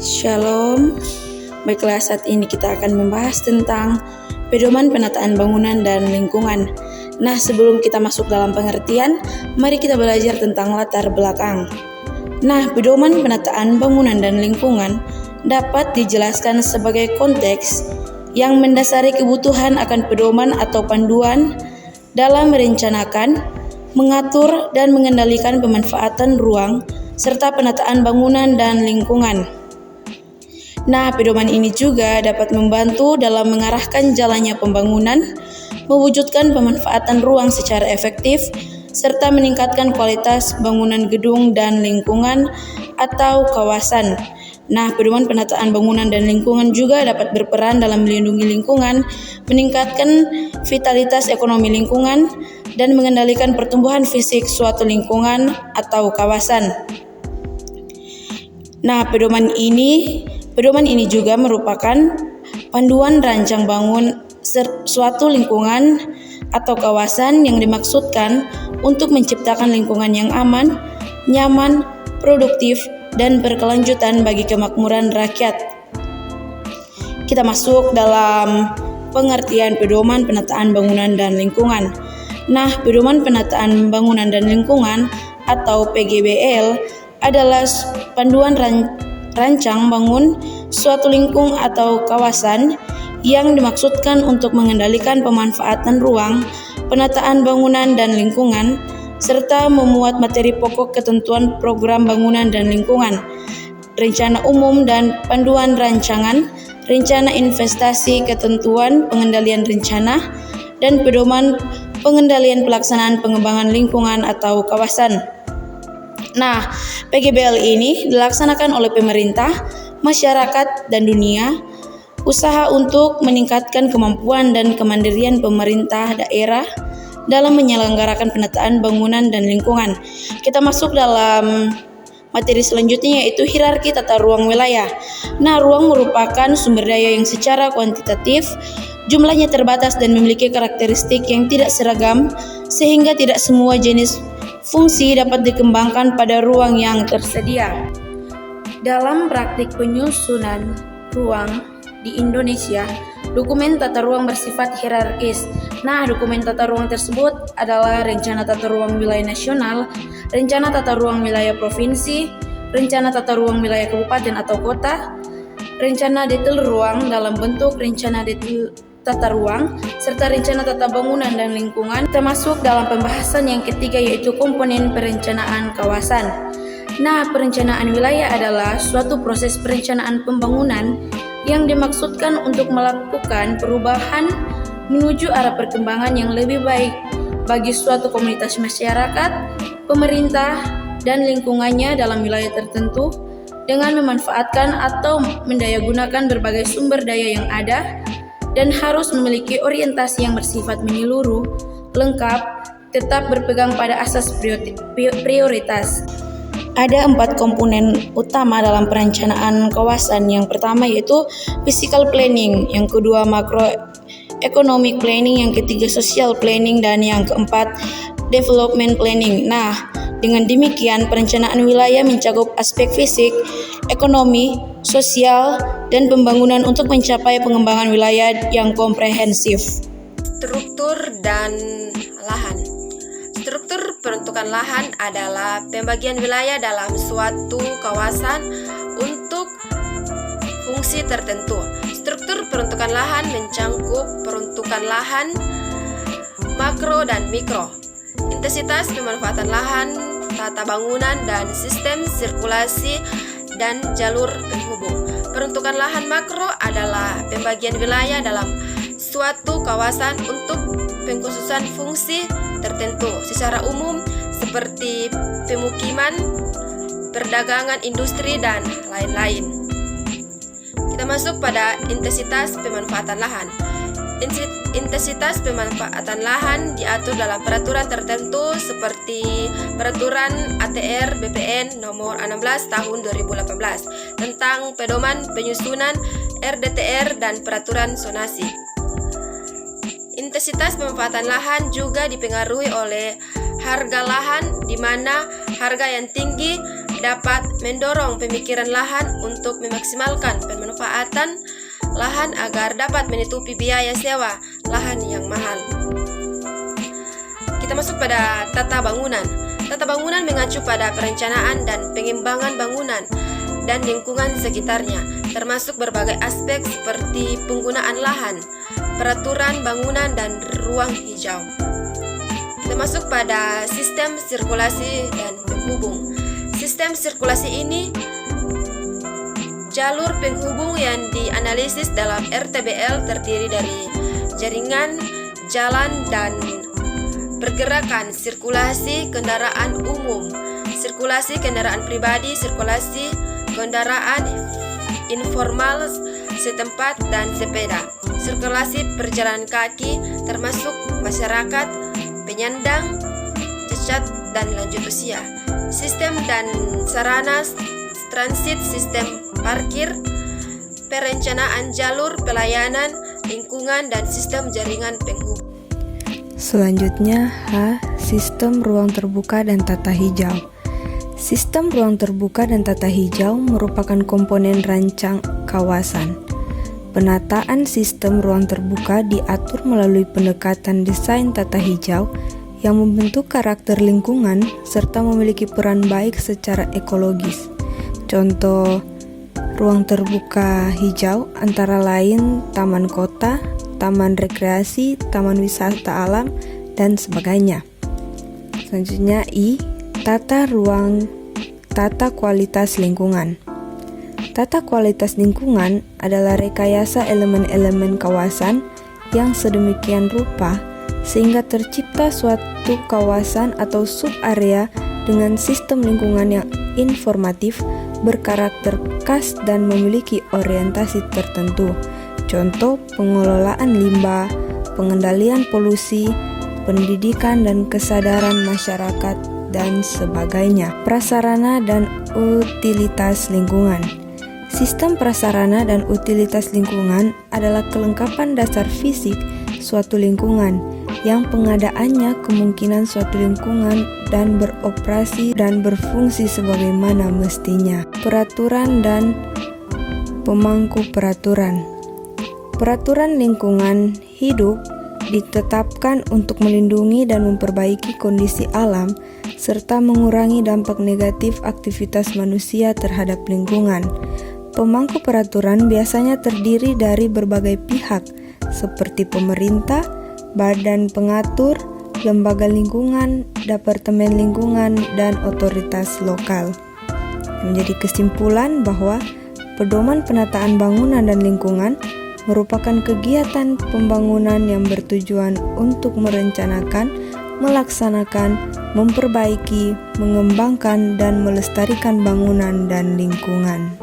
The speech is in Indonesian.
Shalom. Baiklah, saat ini kita akan membahas tentang pedoman penataan bangunan dan lingkungan. Nah, sebelum kita masuk dalam pengertian, mari kita belajar tentang latar belakang. Nah, pedoman penataan bangunan dan lingkungan dapat dijelaskan sebagai konteks yang mendasari kebutuhan akan pedoman atau panduan dalam merencanakan, mengatur, dan mengendalikan pemanfaatan ruang serta penataan bangunan dan lingkungan. Nah, pedoman ini juga dapat membantu dalam mengarahkan jalannya pembangunan, mewujudkan pemanfaatan ruang secara efektif, serta meningkatkan kualitas bangunan gedung dan lingkungan atau kawasan. Nah, pedoman penataan bangunan dan lingkungan juga dapat berperan dalam melindungi lingkungan, meningkatkan vitalitas ekonomi lingkungan, dan mengendalikan pertumbuhan fisik suatu lingkungan atau kawasan. Nah, pedoman ini juga merupakan panduan rancang bangun suatu lingkungan atau kawasan yang dimaksudkan untuk menciptakan lingkungan yang aman, nyaman, produktif, dan berkelanjutan bagi kemakmuran rakyat. Kita masuk dalam pengertian pedoman penataan bangunan dan lingkungan. Nah, pedoman penataan bangunan dan lingkungan atau PGBL adalah panduan rancang bangun suatu lingkung atau kawasan yang dimaksudkan untuk mengendalikan pemanfaatan ruang, penataan bangunan dan lingkungan, serta memuat materi pokok ketentuan program bangunan dan lingkungan, rencana umum dan panduan rancangan, rencana investasi, ketentuan pengendalian rencana, dan pedoman pengendalian pelaksanaan pengembangan lingkungan atau kawasan. Nah, PGBL ini dilaksanakan oleh pemerintah, masyarakat, dan dunia usaha untuk meningkatkan kemampuan dan kemandirian pemerintah daerah dalam menyelenggarakan penataan bangunan dan lingkungan. Kita masuk dalam materi selanjutnya, yaitu hierarki tata ruang wilayah. Nah, ruang merupakan sumber daya yang secara kuantitatif jumlahnya terbatas dan memiliki karakteristik yang tidak seragam, sehingga tidak semua jenis fungsi dapat dikembangkan pada ruang yang tersedia. Dalam praktik penyusunan ruang di Indonesia, dokumen tata ruang bersifat hierarkis. Nah, dokumen tata ruang tersebut adalah Rencana Tata Ruang Wilayah Nasional, Rencana Tata Ruang Wilayah Provinsi, Rencana Tata Ruang Wilayah Kabupaten atau Kota, Rencana Detail Ruang dalam bentuk Rencana Detail Tata Ruang, serta Rencana Tata Bangunan dan Lingkungan, termasuk dalam pembahasan yang ketiga, yaitu komponen perencanaan kawasan. Nah, perencanaan wilayah adalah suatu proses perencanaan pembangunan yang dimaksudkan untuk melakukan perubahan menuju arah perkembangan yang lebih baik bagi suatu komunitas masyarakat, pemerintah, dan lingkungannya dalam wilayah tertentu dengan memanfaatkan atau mendayagunakan berbagai sumber daya yang ada, dan harus memiliki orientasi yang bersifat menyeluruh, lengkap, tetap berpegang pada asas prioritas. Ada 4 komponen utama dalam perencanaan kawasan. Yang pertama yaitu physical planning, yang kedua macroeconomic planning, yang ketiga social planning, dan yang keempat development planning. Nah, dengan demikian perencanaan wilayah mencakup aspek fisik, ekonomi, sosial, dan pembangunan untuk mencapai pengembangan wilayah yang komprehensif. Struktur dan lahan. Struktur peruntukan lahan adalah pembagian wilayah dalam suatu kawasan untuk fungsi tertentu. Struktur peruntukan lahan mencakup peruntukan lahan makro dan mikro, intensitas pemanfaatan lahan, tata bangunan, dan sistem sirkulasi dan jalur penghubung. Peruntukan lahan makro adalah pembagian wilayah dalam suatu kawasan untuk pengkhususan fungsi tertentu secara umum seperti pemukiman, perdagangan, industri, dan lain-lain. Kita masuk pada intensitas pemanfaatan lahan. Intensitas pemanfaatan lahan diatur dalam peraturan tertentu seperti Peraturan ATR BPN nomor 16 tahun 2018 tentang pedoman penyusunan RDTR dan peraturan zonasi. Intensitas pemanfaatan lahan juga dipengaruhi oleh harga lahan, di mana harga yang tinggi dapat mendorong pemikiran lahan untuk memaksimalkan pemanfaatan lahan agar dapat menutupi biaya sewa lahan yang mahal. Kita masuk pada tata bangunan. Tata bangunan mengacu pada perencanaan dan pengembangan bangunan dan lingkungan sekitarnya, termasuk berbagai aspek seperti penggunaan lahan, peraturan bangunan, dan ruang hijau. Kita masuk pada sistem sirkulasi dan penghubung. Sistem sirkulasi ini jalur penghubung yang dianalisis dalam RTBL terdiri dari jaringan, jalan, dan pergerakan, sirkulasi kendaraan umum, sirkulasi kendaraan pribadi, sirkulasi kendaraan informal setempat dan sepeda, sirkulasi perjalanan kaki termasuk masyarakat, penyandang, cacat, dan lanjut usia, sistem dan sarana transit, sistem parkir, perencanaan jalur, pelayanan, lingkungan, dan sistem jaringan penghubung. Selanjutnya H. Sistem ruang terbuka dan tata hijau. Sistem ruang terbuka dan tata hijau merupakan komponen rancang kawasan. Penataan sistem ruang terbuka diatur melalui pendekatan desain tata hijau yang membentuk karakter lingkungan serta memiliki peran baik secara ekologis. Contoh ruang terbuka hijau antara lain taman kota, taman rekreasi, taman wisata alam, dan sebagainya. Selanjutnya I. Tata kualitas lingkungan. Tata kualitas lingkungan adalah rekayasa elemen-elemen kawasan yang sedemikian rupa sehingga tercipta suatu kawasan atau sub-area dengan sistem lingkungan yang informatif, berkarakter khas, dan memiliki orientasi tertentu. Contoh pengelolaan limbah, pengendalian polusi, pendidikan dan kesadaran masyarakat, dan sebagainya. Prasarana dan utilitas lingkungan. Sistem prasarana dan utilitas lingkungan adalah kelengkapan dasar fisik suatu lingkungan yang pengadaannya kemungkinan suatu lingkungan dan beroperasi dan berfungsi sebagaimana mestinya. Peraturan dan pemangku peraturan. Peraturan lingkungan hidup ditetapkan untuk melindungi dan memperbaiki kondisi alam serta mengurangi dampak negatif aktivitas manusia terhadap lingkungan. Pemangku peraturan biasanya terdiri dari berbagai pihak seperti pemerintah, badan pengatur, lembaga lingkungan, departemen lingkungan, dan otoritas lokal. Menjadi kesimpulan bahwa pedoman penataan bangunan dan lingkungan merupakan kegiatan pembangunan yang bertujuan untuk merencanakan, melaksanakan, memperbaiki, mengembangkan, dan melestarikan bangunan dan lingkungan.